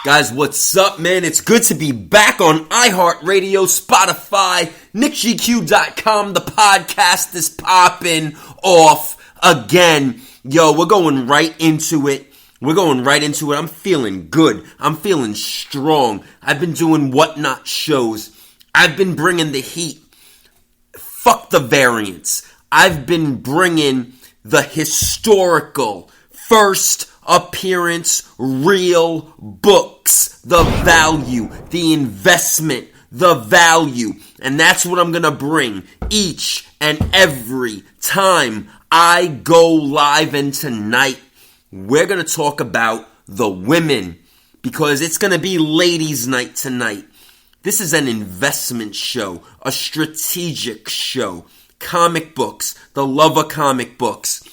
Guys, what's up, man? It's good to be back on iHeartRadio, Spotify, NICKGQ.com. The podcast is popping off again. Yo, we're going right into it. I'm feeling good. I'm feeling strong. I've been doing whatnot shows. I've been bringing the heat. Fuck the variants. I've been bringing the historical first appearance, real books, the value, the investment, the value. And that's what I'm going to bring each and every time I go live. And tonight, we're going to talk about the women, because it's going to be ladies' night tonight. This is an investment show, a strategic show, comic books, the love of comic books,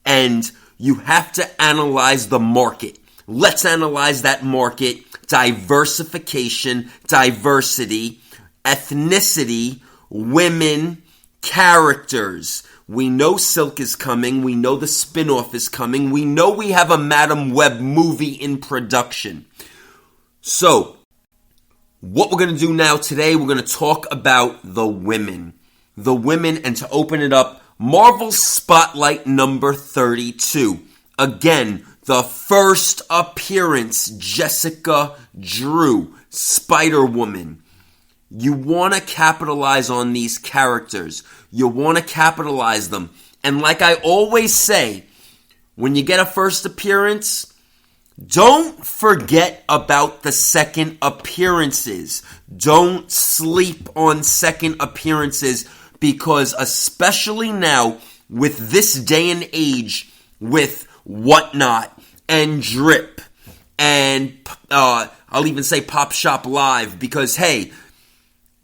and you have to analyze the market. Let's analyze that market. Diversification, diversity, ethnicity, women, characters. We know Silk is coming. We know the spinoff is coming. We know we have a Madam Web movie in production. So, what we're going to do now today, we're going to talk about the women. The women, and to open it up, Marvel Spotlight number 32. Again, the first appearance, Jessica Drew, Spider-Woman. You want to capitalize on these characters. You want to capitalize them. And like I always say, when you get a first appearance, don't forget about the second appearances. Don't sleep on second appearances, because especially now, with this day and age, with whatnot and drip, and I'll even say popshop live, because hey,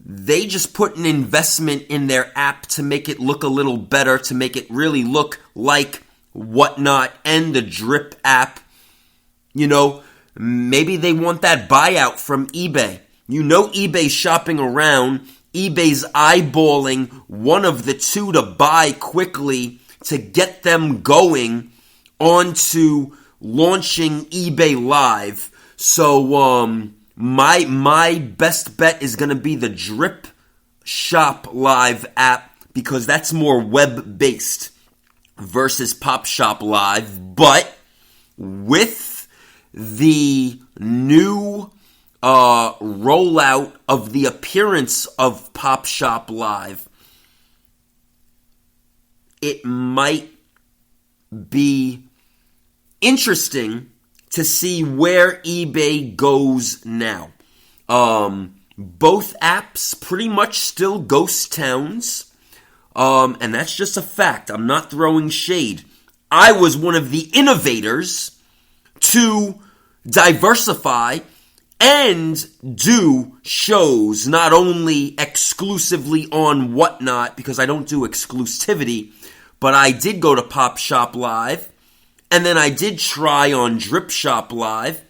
they just put an investment in their app to make it look a little better, to make it really look like whatnot and the drip app. You know, maybe they want that buyout from eBay. You know, eBay's shopping around. eBay's eyeballing one of the two to buy quickly to get them going onto launching eBay Live. So my best bet is going to be the Drip Shop Live app, because that's more web-based versus popshop Live. But with the new rollout of the appearance of popshop Live, it might be interesting to see where eBay goes now. Both apps pretty much still ghost towns, and that's just a fact. I'm not throwing shade. I was one of the innovators to diversify and do shows not only exclusively on whatnot, because I don't do exclusivity, but I did go to popshop Live, and then I did try on Drip Shop Live.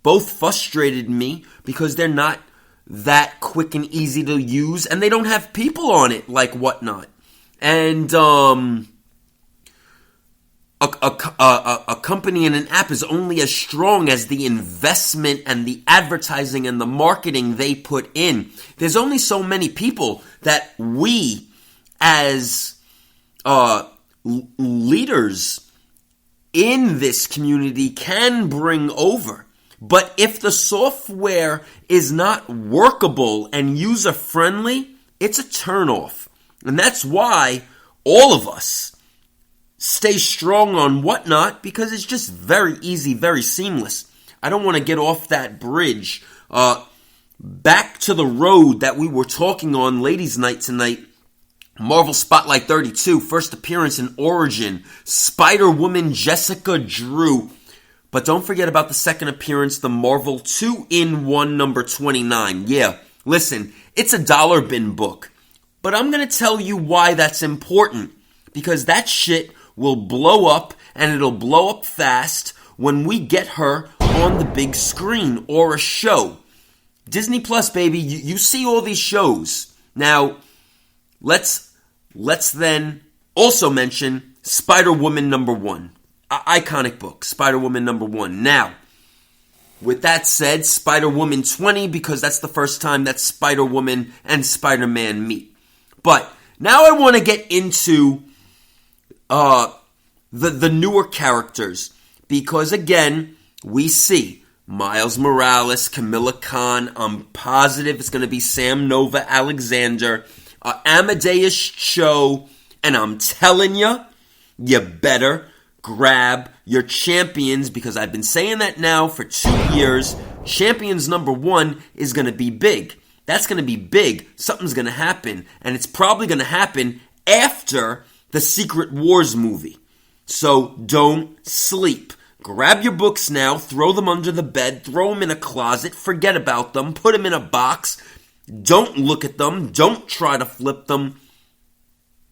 Both frustrated me because they're not that quick and easy to use, and they don't have people on it like whatnot. And a company and an app is only as strong as the investment and the advertising and the marketing they put in. There's only so many people that we, as leaders in this community, can bring over. But if the software is not workable and user-friendly, it's a turnoff. And that's why all of us stay strong on whatnot, because it's just very easy, very seamless. I don't want to get off that bridge. Back to the road that we were talking on ladies' night tonight. Marvel Spotlight 32, first appearance and origin, Spider-Woman Jessica Drew. But don't forget about the second appearance, the Marvel 2-in-1 number 29. Yeah, listen, it's a dollar bin book. But I'm going to tell you why that's important. Because that shit will blow up, and it'll blow up fast when we get her on the big screen or a show. Disney Plus, baby, you see all these shows. Now, let's then also mention Spider-Woman number 1. Iconic book, Spider-Woman number 1. Now, with that said, Spider-Woman 20, because that's the first time that Spider-Woman and Spider-Man meet. But now I want to get into the newer characters, because again, we see Miles Morales, Camilla Khan. I'm positive it's going to be Sam Nova Alexander, Amadeus Cho, and I'm telling you, you better grab your champions, because I've been saying that now for 2 years. Champions number 1 is going to be big. That's going to be big. Something's going to happen, and it's probably going to happen after the Secret Wars movie. So don't sleep. Grab your books now, throw them under the bed, throw them in a closet, forget about them, put them in a box. Don't look at them. Don't try to flip them.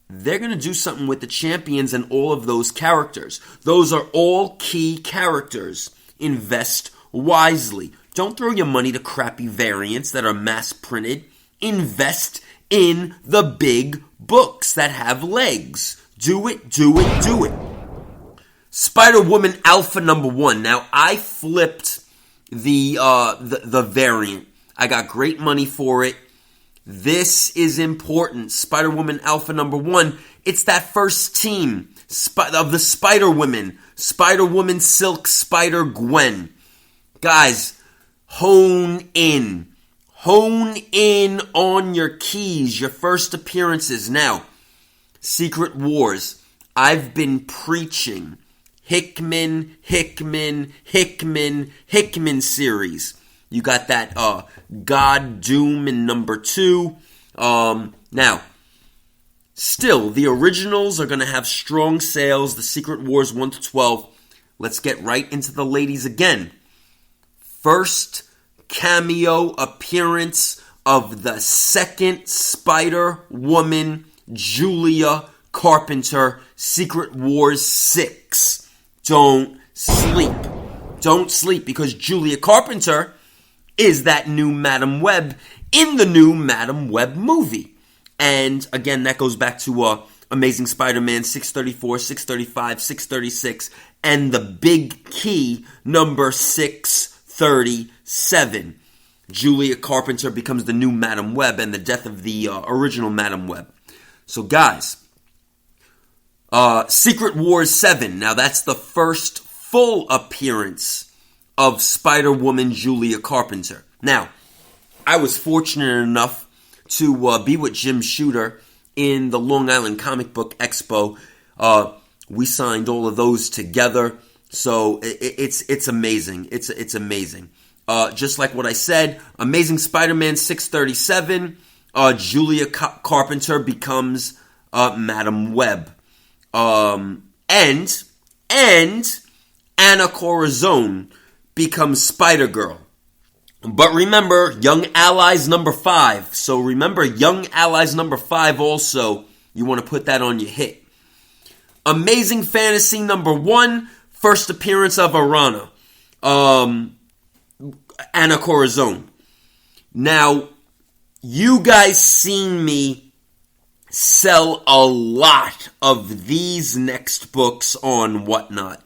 They're going to do something with the champions and all of those characters. Those are all key characters. Invest wisely. Don't throw your money to crappy variants that are mass printed. Invest in the big books that have legs. Do it, do it, do it. Spider-Woman Alpha number 1. Now, I flipped the variant. I got great money for it. This is important. Spider-Woman Alpha number 1. It's that first team of the Spider-Women. Spider-Woman, Silk, Spider-Gwen. Guys, hone in. Hone in on your keys, your first appearances. Now, Secret Wars. I've been preaching Hickman series. You got that God Doom in number 2. Now, still, the originals are going to have strong sales. The Secret Wars 1 to 12. Let's get right into the ladies again. First cameo appearance of the second Spider-Woman, Julia Carpenter, Secret Wars 6. Don't sleep. Don't sleep, because Julia Carpenter is that new Madam Web in the new Madam Web movie. And again, that goes back to Amazing Spider-Man 634, 635, 636, and the big key, number 637. Julia Carpenter becomes the new Madam Web, and the death of the original Madam Web. So guys, Secret Wars 7. Now that's the first full appearance of Spider-Woman Julia Carpenter. Now, I was fortunate enough to be with Jim Shooter in the Long Island Comic Book Expo. We signed all of those together, so it's amazing. It's amazing. Just like what I said, Amazing Spider-Man 637, Julia Carpenter becomes Madam Web. And Anna Corazon becomes Spider-Girl. But remember, Young Allies number 5. So remember, Young Allies number 5 also. You want to put that on your hit. Amazing Fantasy number 1. First appearance of Arana. Anna Corazon. Now, you guys seen me sell a lot of these next books on Whatnot.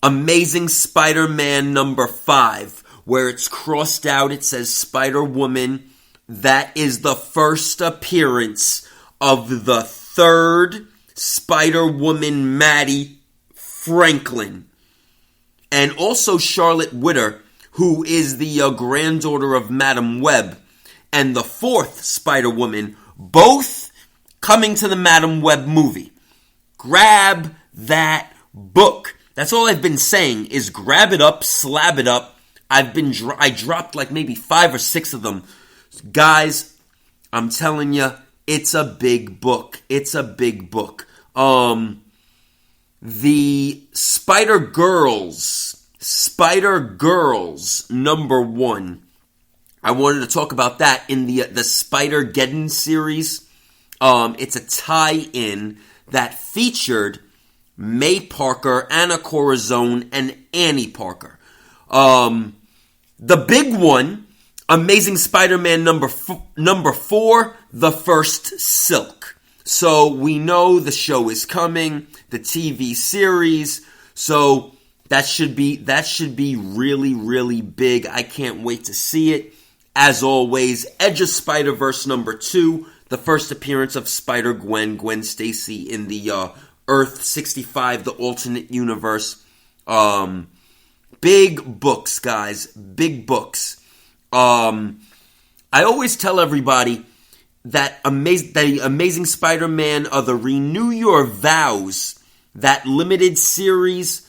Amazing Spider-Man number 5, where it's crossed out, it says Spider-Woman. That is the first appearance of the third Spider-Woman, Maddie Franklin. And also Charlotte Witter, who is the granddaughter of Madam Web. And the fourth Spider-Woman, both coming to the Madam Web movie. Grab that book. That's all I've been saying is grab it up, slab it up. I dropped like maybe 5 or 6 of them. Guys, I'm telling you, it's a big book. It's a big book. The Spider-Girls number 1. I wanted to talk about that in the Spider-Geddon series. It's a tie-in that featured May Parker, Anna Corazon, and Annie Parker. The big one, Amazing Spider-Man number 4, The First Silk. So we know the show is coming, the TV series. So That should be really, really big. I can't wait to see it. As always, Edge of Spider-Verse #2, the first appearance of Spider-Gwen, Gwen Stacy in the Earth 65, the alternate universe. Big books, guys. Big books. I always tell everybody that Amazing Spider-Man, the Renew Your Vows, that limited series,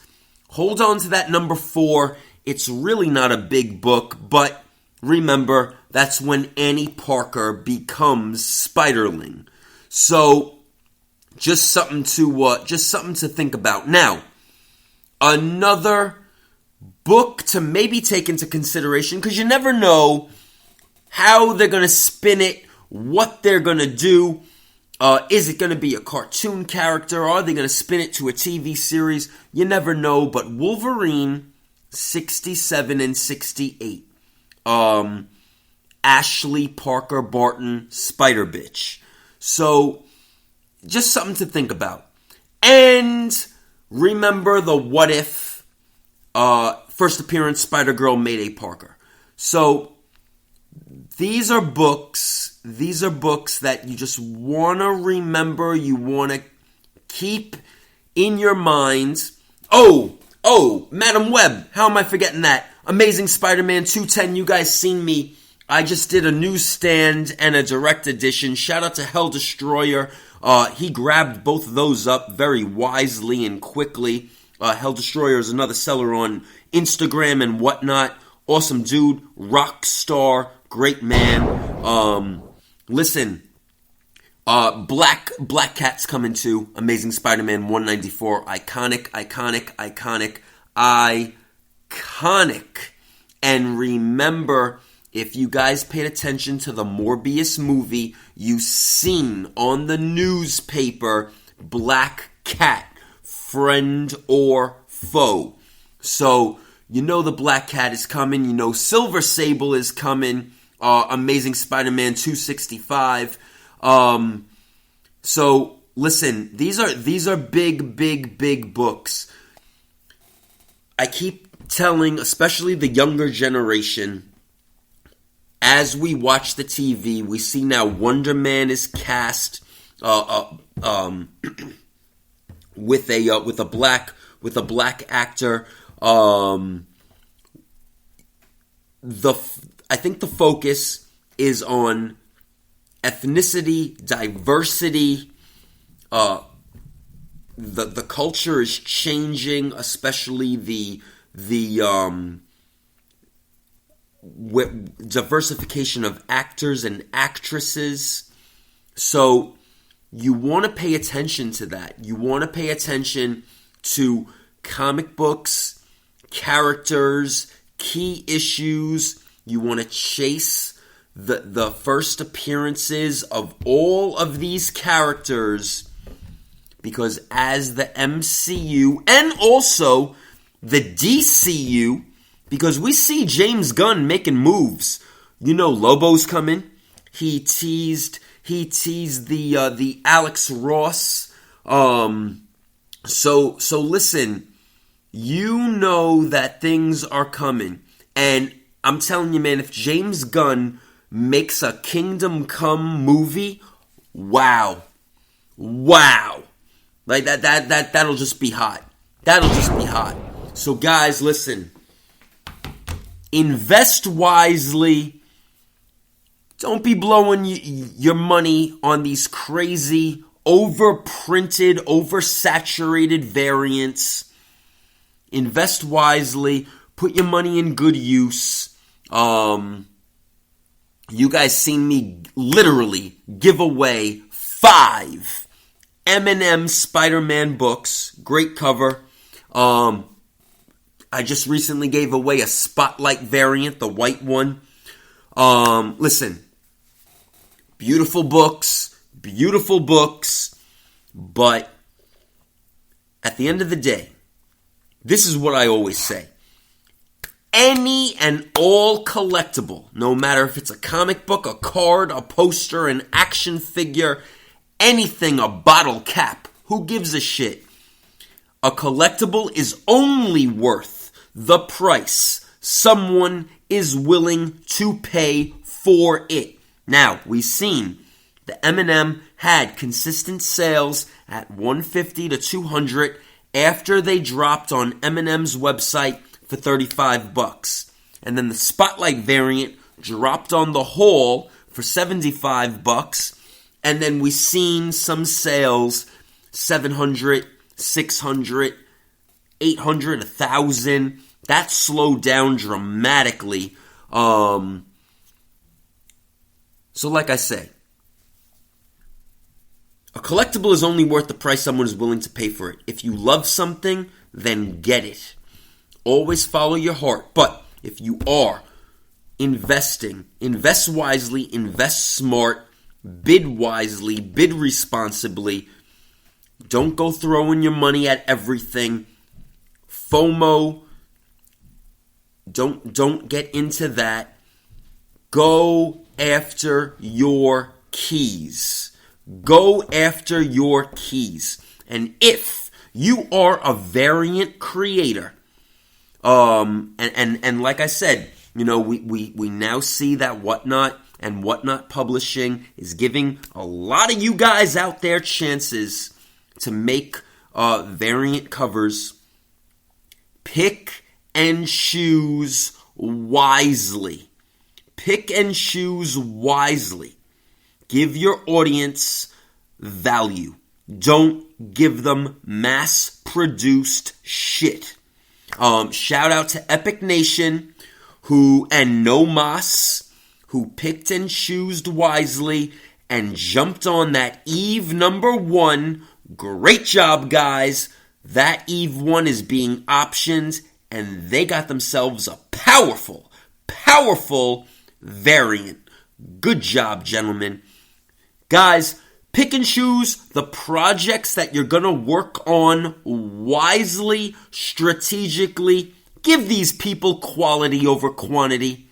hold on to that #4. It's really not a big book, but remember, that's when Annie Parker becomes Spiderling. So, just something to think about. Now, another book to maybe take into consideration, because you never know how they're going to spin it, what they're going to do. Is it going to be a cartoon character? Or are they going to spin it to a TV series? You never know, but Wolverine 67 and 68. Ashley Parker Barton, Spider-Bitch. So, just something to think about. And remember the What If first appearance Spider-Girl Mayday Parker. So, these are books that you just want to remember, you want to keep in your mind. Oh, Madam Web, how am I forgetting that? Amazing Spider-Man 210, you guys seen me. I just did a newsstand and a direct edition. Shout out to Hell Destroyer. He grabbed both of those up very wisely and quickly. Hell Destroyer is another seller on Instagram and whatnot. Awesome dude, rock star, great man. Listen, Black Cat's coming too. Amazing Spider-Man 194. Iconic. And remember, if you guys paid attention to the Morbius movie, you seen on the newspaper Black Cat, friend or foe. So, you know the Black Cat is coming. You know Silver Sable is coming. Amazing Spider-Man 265. So, listen, these are big books. I keep telling, especially the younger generation, as we watch the TV, we see now Wonder Man is cast with a black actor. I think the focus is on ethnicity, diversity. The culture is changing, especially the diversification of actors and actresses. So you want to pay attention to that. You want to pay attention to comic books, characters, key issues. You want to chase the first appearances of all of these characters, because as the MCU and also the DCU, because we see James Gunn making moves. You know Lobo's coming. He teased the Alex Ross. So listen, you know that things are coming. And I'm telling you, man, if James Gunn makes a Kingdom Come movie, wow. Like that'll just be hot. So guys, listen. Invest wisely. Don't be blowing your money on these crazy, overprinted, oversaturated variants. Invest wisely. Put your money in good use. You guys seen me literally give away 5 M&M Spider-Man books. Great cover. I just recently gave away a Spotlight variant, the white one. Listen, beautiful books, but at the end of the day, this is what I always say. Any and all collectible, no matter if it's a comic book, a card, a poster, an action figure, anything, a bottle cap, who gives a shit? A collectible is only worth the price someone is willing to pay for it. Now, we've seen the M&M had consistent sales at $150 to $200 after they dropped on M&M's website for $35. And then the Spotlight variant dropped on the haul for $75. And then we've seen some sales, $700, $600, $800, $1,000. That slowed down dramatically. So like I say, a collectible is only worth the price someone is willing to pay for it. If you love something, then get it. Always follow your heart. But if you are investing, invest wisely, invest smart, bid wisely, bid responsibly. Don't go throwing your money at everything. FOMO, don't get into that. Go after your keys. Go after your keys. And if you are a variant creator, and like I said, you know, we now see that Whatnot and Whatnot Publishing is giving a lot of you guys out there chances to make variant covers. Pick and choose wisely. Pick and choose wisely. Give your audience value. Don't give them mass-produced shit. Shout out to Epic Nation and No Mas, who picked and choosed wisely and jumped on that Eve #1. Great job, guys. That Eve 1 is being optioned, and they got themselves a powerful variant. Good job, gentlemen. Guys, pick and choose the projects that you're going to work on wisely, strategically. Give these people quality over quantity.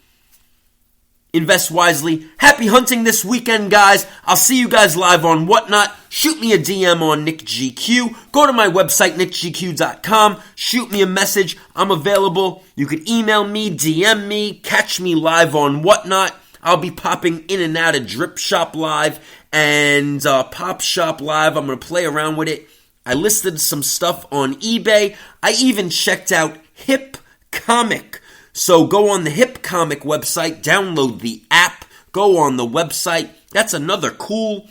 Invest wisely. Happy hunting this weekend, guys. I'll see you guys live on Whatnot. Shoot me a DM on NICKGQ. Go to my website, NICKGQ.com. Shoot me a message. I'm available. You could email me, DM me, catch me live on Whatnot. I'll be popping in and out of Drip Shop Live and Pop Shop Live. I'm going to play around with it. I listed some stuff on eBay. I even checked out Hip Comic. So go on the Hip Comic website, download the app, go on the website. That's another cool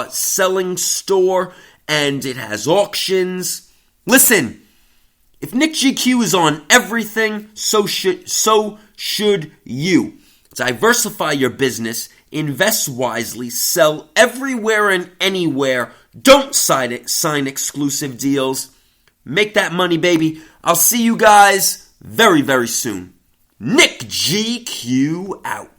selling store, and it has auctions. Listen, if NICKGQ is on everything, so should you. Diversify your business, invest wisely, sell everywhere and anywhere. Don't sign exclusive deals. Make that money, baby. I'll see you guys very, very soon. NICKGQ out.